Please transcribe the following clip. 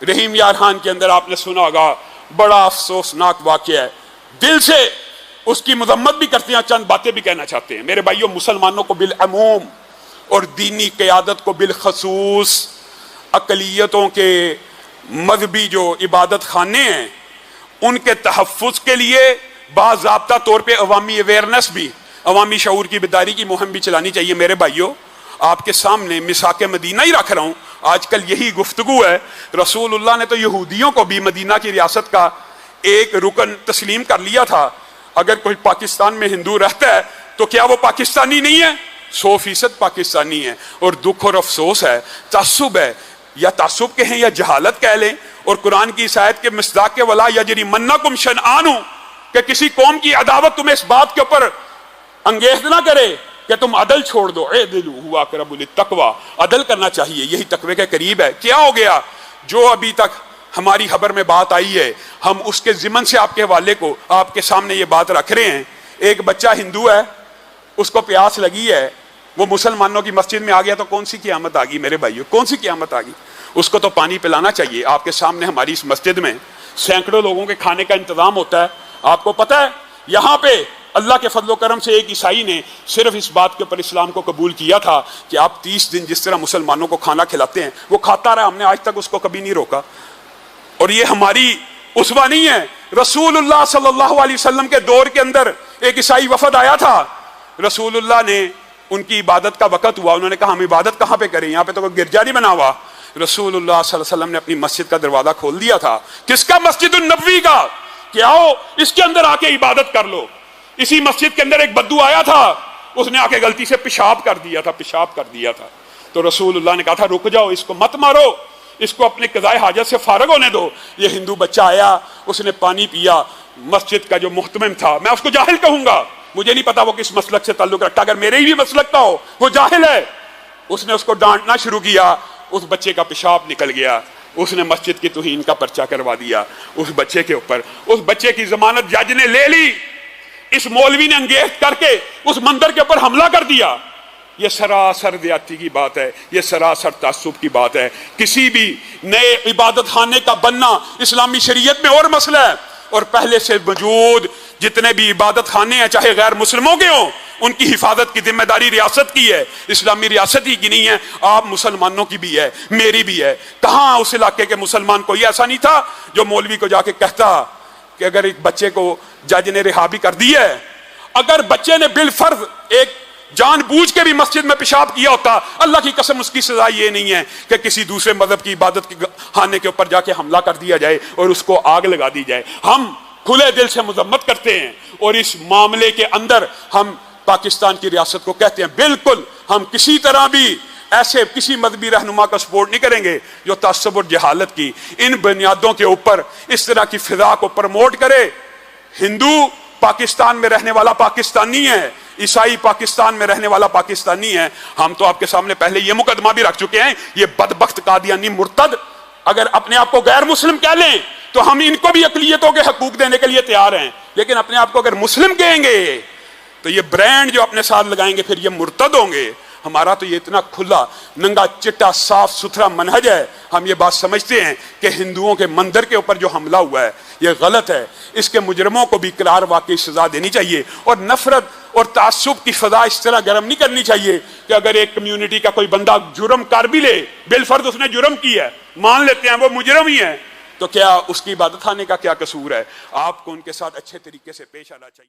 رحیم یار خان کے اندر آپ نے سنا ہوگا، بڑا افسوسناک واقعہ ہے، دل سے اس کی مذمت بھی کرتے ہیں، چند باتیں بھی کہنا چاہتے ہیں۔ میرے بھائیوں، مسلمانوں کو بالعموم اور دینی قیادت کو بالخصوص اقلیتوں کے مذہبی جو عبادت خانے ہیں ان کے تحفظ کے لیے باضابطہ طور پہ عوامی اویئرنیس بھی، عوامی شعور کی بیداری کی مہم بھی چلانی چاہیے۔ میرے بھائیوں، آپ کے سامنے مساق مدینہ ہی رکھ رہا ہوں، آج کل یہی گفتگو ہے۔ رسول اللہ نے تو یہودیوں کو بھی مدینہ کی ریاست کا ایک رکن تسلیم کر لیا تھا۔ اگر کوئی پاکستان میں ہندو رہتا ہے تو کیا وہ پاکستانی نہیں ہے؟ 100% پاکستانی ہے۔ اور دکھ اور افسوس ہے، تعصب ہے، یا تعصب کہیں یا جہالت کہہ لیں، اور قرآن کی اس آیت کے مصداق ولا یجرمنکم شنآن، کہ کسی قوم کی عداوت تمہیں اس بات کے اوپر انگیز نہ کرے کہ تم عدل چھوڑ دو۔ اعدلوا هو اقرب للتقوی، عدل کرنا چاہیے، یہی تقوی کے قریب ہے۔ کیا ہو گیا؟ جو ابھی تک ہماری خبر میں بات آئی ہے، ہم اس کے ضمن سے آپ کے حوالے کو آپ کے سامنے یہ بات رکھ رہے ہیں۔ ایک بچہ ہندو ہے، اس کو پیاس لگی ہے، وہ مسلمانوں کی مسجد میں آ گیا تو کون سی قیامت آ گئی میرے بھائیوں؟ کون سی قیامت آ گئی؟ اس کو تو پانی پلانا چاہیے۔ آپ کے سامنے ہماری اس مسجد میں سینکڑوں لوگوں کے کھانے کا انتظام ہوتا ہے۔ آپ کو پتہ ہے یہاں پہ اللہ کے فضل و کرم سے ایک عیسائی نے صرف اس بات کے اوپر اسلام کو قبول کیا تھا کہ آپ 30 دن جس طرح مسلمانوں کو کھانا کھلاتے ہیں وہ کھاتا رہا، ہم نے آج تک اس کو کبھی نہیں روکا۔ اور یہ ہماری اسوہ نہیں ہے۔ رسول اللہ صلی اللہ علیہ وسلم کے دور کے اندر ایک عیسائی وفد آیا تھا، رسول اللہ نے ان کی عبادت کا وقت ہوا، انہوں نے کہا ہم عبادت کہاں پہ کریں، یہاں پہ تو کوئی گرجا نہیں بنا ہوا۔ رسول اللہ صلی اللہ علیہ وسلم نے اپنی مسجد کا دروازہ کھول دیا تھا۔ کس کا؟ مسجد النبوی کا، کہ آؤ اس کے اندر آ کے عبادت کر لو۔ اسی مسجد کے اندر ایک بدو آیا تھا، اس نے آ کے غلطی سے پیشاب کر دیا تھا۔ تو رسول اللہ نے کہا تھا رک جاؤ، اس کو مت مارو، اس کو اپنے قضائے حاجت سے فارغ ہونے دو۔ یہ ہندو بچہ آیا، اس نے پانی پیا، مسجد کا جو محتمم تھا، میں اس کو جاہل کہوں گا، مجھے نہیں پتا وہ کس مسلک سے تعلق رکھتا، اگر میرے ہی بھی مسلک کا ہو وہ جاہل ہے۔ اس نے اس کو ڈانٹنا شروع کیا، اس بچے کا پیشاب نکل گیا، اس نے مسجد کی توہین کا پرچہ کروا دیا اس بچے کے اوپر۔ اس بچے کی ضمانت جج نے لے لی، اس مولوی نے انگیز کر کے اس مندر کے اوپر حملہ کر دیا۔ یہ سراسر زیادتی کی بات ہے، یہ سراسر تعصب کی بات ہے۔ کسی بھی نئے عبادت خانے کا بننا اسلامی شریعت میں اور مسئلہ ہے، اور پہلے سے موجود جتنے بھی عبادت خانے ہیں چاہے غیر مسلموں کے ہوں، ان کی حفاظت کی ذمہ داری ریاست کی ہے، اسلامی ریاست ہی کی نہیں ہے، آپ مسلمانوں کی بھی ہے، میری بھی ہے۔ کہاں اس علاقے کے مسلمان کوئی ایسا نہیں تھا جو مولوی کو جا کے کہتا کہ اگر ایک بچے کو جج نے رہا بھی کر دیا ہے، اگر بچے نے بالفرض ایک جان بوجھ کے بھی مسجد میں پیشاب کیا ہوتا، اللہ کی قسم اس کی سزا یہ نہیں ہے کہ کسی دوسرے مذہب کی عبادت کے خانے کے اوپر جا کے حملہ کر دیا جائے اور اس کو آگ لگا دی جائے۔ ہم کھلے دل سے مذمت کرتے ہیں، اور اس معاملے کے اندر ہم پاکستان کی ریاست کو کہتے ہیں بالکل ہم کسی طرح بھی ایسے کسی مذہبی رہنما کا سپورٹ نہیں کریں گے جو تعصب اور جہالت کی ان بنیادوں کے اوپر اس طرح کی فضا کو پروموٹ کرے۔ ہندو پاکستان میں رہنے والا پاکستانی ہے، عیسائی پاکستان میں رہنے والا پاکستانی ہے۔ ہم تو آپ کے سامنے پہلے یہ مقدمہ بھی رکھ چکے ہیں، یہ بدبخت قادیانی مرتد اگر اپنے آپ کو غیر مسلم کہہ لیں تو ہم ان کو بھی اقلیتوں کے حقوق دینے کے لیے تیار ہیں، لیکن اپنے آپ کو اگر مسلم کہیں گے تو یہ برانڈ جو اپنے ساتھ لگائیں گے پھر یہ مرتد ہوں گے۔ ہمارا تو یہ اتنا کھلا ننگا چٹا صاف ستھرا منہج ہے، ہم یہ بات سمجھتے ہیں کہ ہندوؤں کے مندر کے اوپر جو حملہ ہوا ہے یہ غلط ہے، اس کے مجرموں کو بھی قرار واقعی سزا دینی چاہیے، اور نفرت اور تعصب کی فضا اس طرح گرم نہیں کرنی چاہیے کہ اگر ایک کمیونٹی کا کوئی بندہ جرم کر بھی لے، بالفرض اس نے جرم کیا ہے، مان لیتے ہیں وہ مجرم ہی ہے، تو کیا اس کی عبادت خانے کا کیا قصور ہے؟ آپ کو ان کے ساتھ اچھے طریقے سے پیش آنا چاہیے۔